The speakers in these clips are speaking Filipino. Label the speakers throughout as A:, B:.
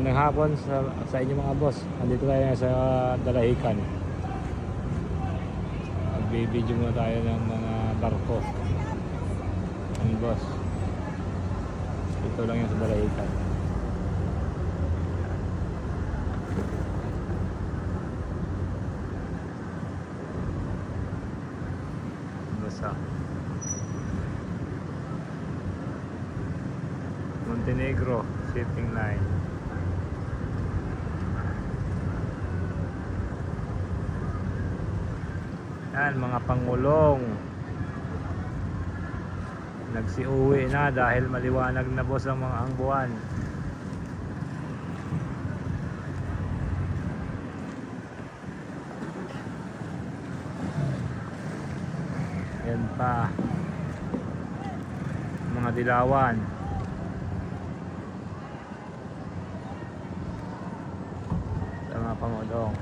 A: Magandang hapon sa inyo mga boss. Andito tayo sa Dalahican. Magbibideo muna tayo ng mga barko. Ang boss. Ito lang yan sa Dalahican. Basta. Montenegro shipping line. Yan mga pangulong nagsiuwi na dahil maliwanag na boss ang mga buwan. Yan pa mga dilawan. Mga pangulong.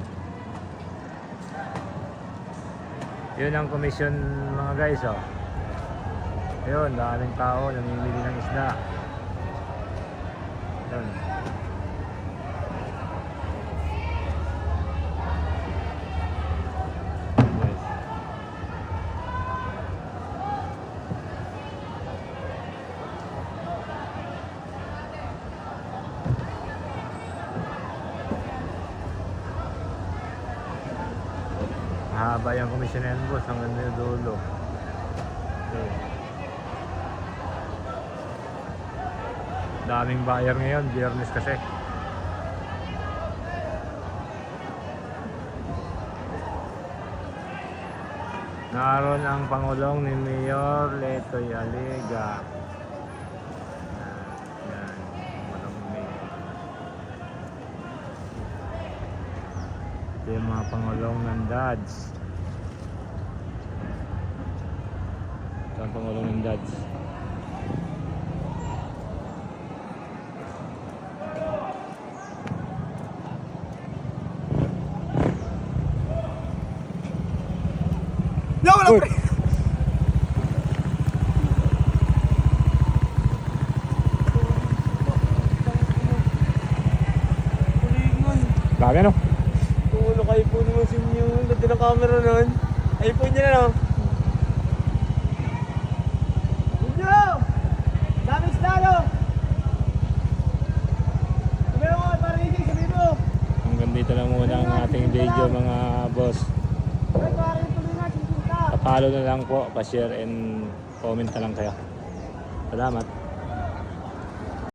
A: Yun ang komisyon mga guys, oh. Ayun, daming tao namimili ng isda. Yun. Yes. Mahaba yung komisyon na yan boss, hanggang na dulo. Okay. Daming buyer ngayon, Biyernes kasi. Naroon ang pangulong ni Mayor Letoy Alega. Yan, pangulong Mayor. Ito yung mga pangulong ng Dads. Ito ang pangulong ng Dads.
B: No, wala pre.
A: Dami ano?
B: Tulo kayo po naman sa inyo. Ganda ng camera nun. iPhone nyo na no? Inyo! Daming stalo! Sabi mo, parigay, sabi mo!
A: Hanggang dito lang muna ang ating video mga boss.
B: Ay, parang tuloy natin punta!
A: Papalo na lang po, pa-share and comment na lang kayo. Salamat.